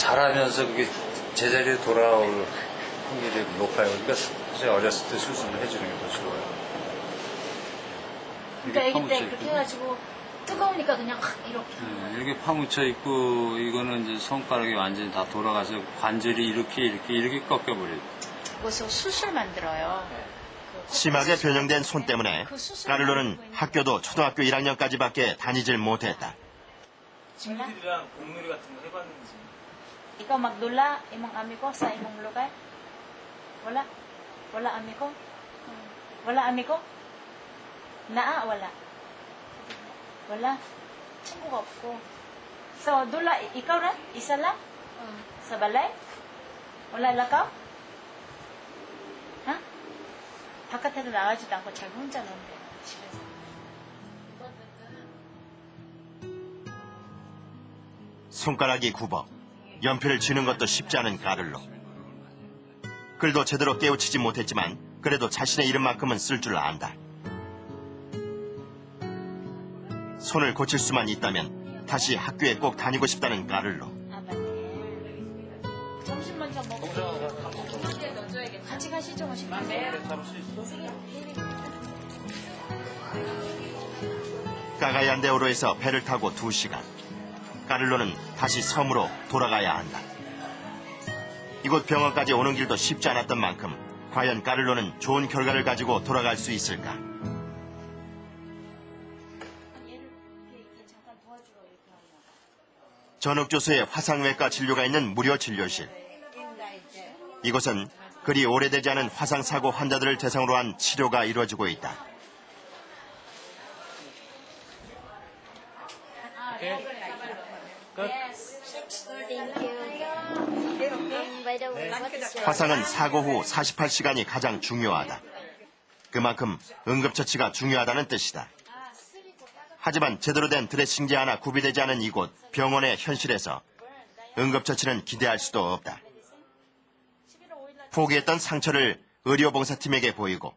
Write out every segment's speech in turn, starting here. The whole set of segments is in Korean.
잘하면서 그게 제자리에 돌아올 확률이 높아요. 그러니까 사실 어렸을 때 수술을 해주는 게 더 좋아요. 그러니까 애기 때 그렇게 해가지고 뜨거우니까 그냥 이렇게. 이렇게 파묻혀 있고 이거는 이제 손가락이 완전히 다 돌아가서 관절이 이렇게 꺾여버려요. 그래서 수술 만들어요. 심하게 변형된 손 때문에 까를로는 학교도 초등학교 1학년까지밖에 다니질 못했다. 친구들이랑 공놀이 같은 거 해봤는지. Ikaw magdula, imong amigo sa imong lugar? Wala? Wala amigo? Wala amigo? Naa, wala? Wala? 친구가 없고. So, dula, ikaw rin? Isa lang? Sa balay? Wala lakaw? Ha? 바깥에도 나가지도 않고 자기 혼자 논대요, 집에서. 손가락이 굽어 연필을 쥐는 것도 쉽지 않은 까를로. 글도 제대로 깨우치지 못했지만 그래도 자신의 이름만큼은 쓸 줄 안다. 손을 고칠 수만 있다면 다시 학교에 꼭 다니고 싶다는 까를로. 아, 맞네. 점심 먼저 먹고. 같이 가시죠, 뭐 싶은데. 까가얀데오로에서 배를 타고 2시간. 까를로는 다시 섬으로 돌아가야 한다. 이곳 병원까지 오는 길도 쉽지 않았던 만큼 과연 까를로는 좋은 결과를 가지고 돌아갈 수 있을까? 전옥조소에 화상외과 진료가 있는 무료 진료실. 이곳은 그리 오래되지 않은 화상사고 환자들을 대상으로 한 치료가 이루어지고 있다. 화상은 사고 후 48시간이 가장 중요하다. 그만큼 응급처치가 중요하다는 뜻이다. 하지만 제대로 된 드레싱제 하나 구비되지 않은 이곳 병원의 현실에서 응급처치는 기대할 수도 없다. 포기했던 상처를 의료봉사팀에게 보이고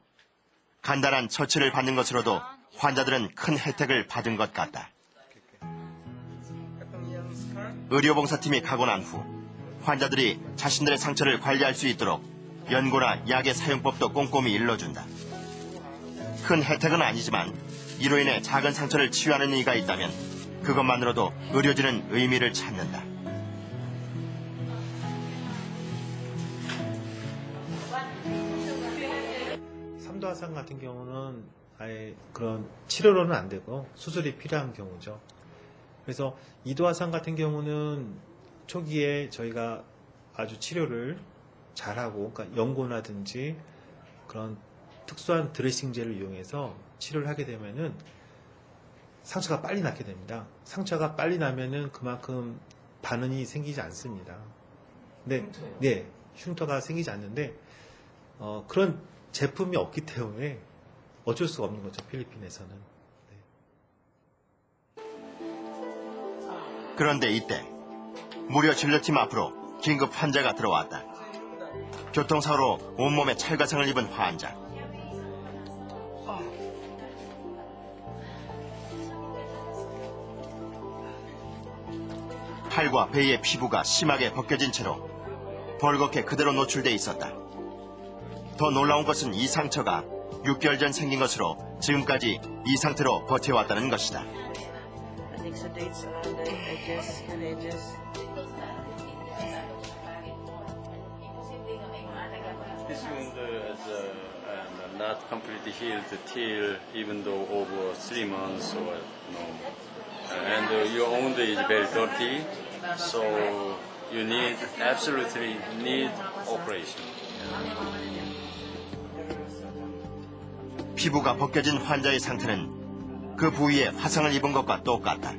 간단한 처치를 받는 것으로도 환자들은 큰 혜택을 받은 것 같다. 의료봉사팀이 가고 난 후 환자들이 자신들의 상처를 관리할 수 있도록 연고나 약의 사용법도 꼼꼼히 일러준다. 큰 혜택은 아니지만 이로 인해 작은 상처를 치유하는 이가 있다면 그것만으로도 의료진은 의미를 찾는다. 삼도 화상 같은 경우는 아예 그런 치료로는 안 되고 수술이 필요한 경우죠. 그래서 2도 화상 같은 경우는 초기에 저희가 아주 치료를 잘하고, 그러니까 연고라든지 그런 특수한 드레싱제를 이용해서 치료를 하게 되면은 상처가 빨리 낫게 됩니다. 상처가 빨리 나면은 그만큼 반응이 생기지 않습니다. 근데 네, 흉터가 생기지 않는데 그런 제품이 없기 때문에 어쩔 수가 없는 거죠, 필리핀에서는. 네. 그런데 이때 무료 진료팀 앞으로 긴급 환자가 들어왔다. 교통사고로 온몸에 찰과상을 입은 환자. 팔과 배의 피부가 심하게 벗겨진 채로 벌겋게 그대로 노출돼 있었다. 더 놀라운 것은 이 상처가 6개월 전 생긴 것으로 지금까지 이 상태로 버텨왔다는 것이다. This wound is not completely healed till even though over 3 months or no. And your wound is very dirty, so you absolutely need operation. 피부가 벗겨진 환자의 상태는 그 부위에 화상을 입은 것과 똑같다.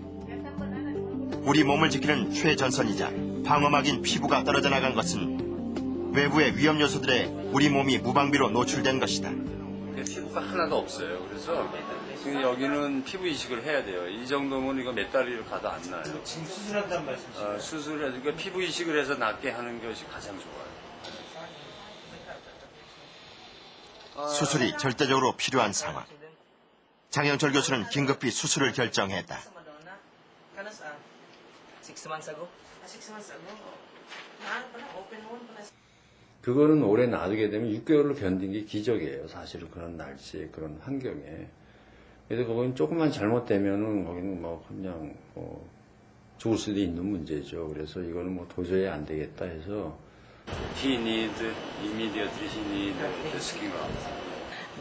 우리 몸을 지키는 최전선이자 방어막인 피부가 떨어져 나간 것은 외부의 위험 요소들에 우리 몸이 무방비로 노출된 것이다. 피부가 하나도 없어요. 그래서 여기는 피부 이식을 해야 돼요. 이 정도면 이거 몇 달을 가도 안 나요. 지금 수술한다는 말씀이시죠? 수술을 그러니까 피부 이식을 해서 낫게 하는 것이 가장 좋아요. 수술이 절대적으로 필요한 상황. 장영철 교수는 긴급히 수술을 결정했다. 6 months ago. 그거는 오래 놔두게 되면 6개월을 견딘 게 기적이에요. 사실은 그런 날씨에, 그런 환경에. 그래서 거긴 조금만 잘못되면은 거기는 뭐 그냥 죽을 수도 있는 문제죠. 그래서 이거는 뭐 도저히 안 되겠다 해서 He needs immediately he needs the skin out.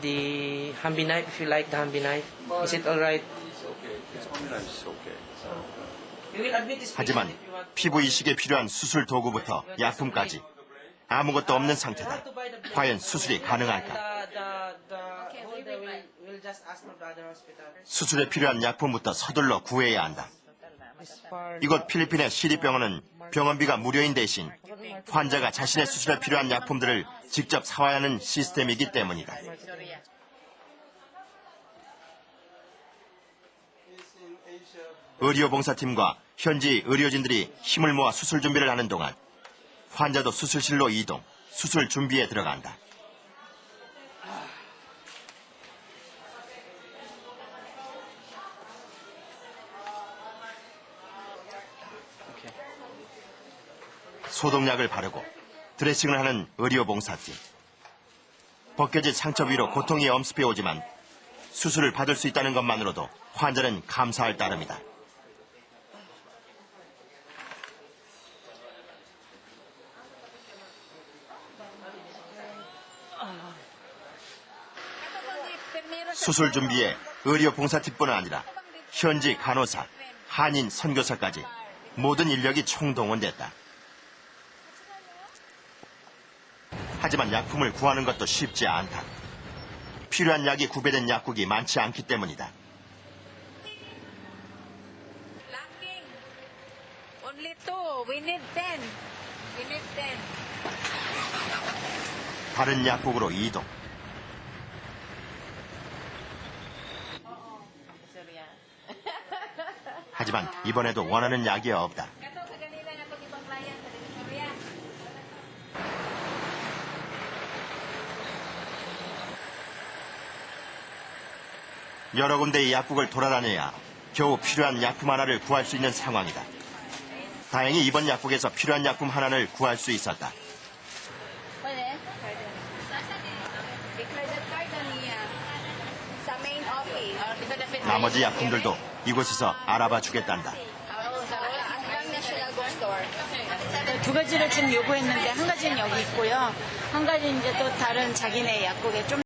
The Hambi knife, if you like the Hambi knife, is it alright? It's okay. It's only it's okay. You will admit this 하지만 patient if you want. 피부 이식에 필요한 수술 도구부터 약품까지 아무것도 없는 상태다. 과연 수술이 가능할까? The holder will just ask from the other hospital. 수술에 필요한 약품부터 서둘러 구해야 한다. This part. 이곳 필리핀의 시립병원은 병원비가 무료인 대신 환자가 자신의 수술에 필요한 약품들을 직접 사와야 하는 시스템이기 때문이다. 의료봉사팀과 현지 의료진들이 힘을 모아 수술 준비를 하는 동안 환자도 수술실로 이동, 수술 준비에 들어간다. 소독약을 바르고 드레싱을 하는 의료봉사팀. 벗겨진 상처 위로 고통이 엄습해 오지만 수술을 받을 수 있다는 것만으로도 환자는 감사할 따름이다. 수술 준비에 의료봉사팀뿐 아니라 현지 간호사, 한인 선교사까지 모든 인력이 총동원됐다. 하지만 약품을 구하는 것도 쉽지 않다. 필요한 약이 구비된 약국이 많지 않기 때문이다. Lacking. Only 2. We need 10. We need 10. 다른 약국으로 이동. 하지만 이번에도 원하는 약이 없다. Kato sa kanila nga pag ibang client sa Divisoria. 여러 군데의 약국을 돌아다녀야 겨우 필요한 약품 하나를 구할 수 있는 상황이다. 다행히 이번 약국에서 필요한 약품 하나를 구할 수 있었다. Pwede? I-credit card na niya sa main office. 나머지 약품들도 이곳에서 알아봐 주겠단다. Sa Asgang National Bookstore. 두 가지를 지금 요구했는데 한 가지는 여기 있고요. 한 가지 이제 또 다른 자기네 약국에 좀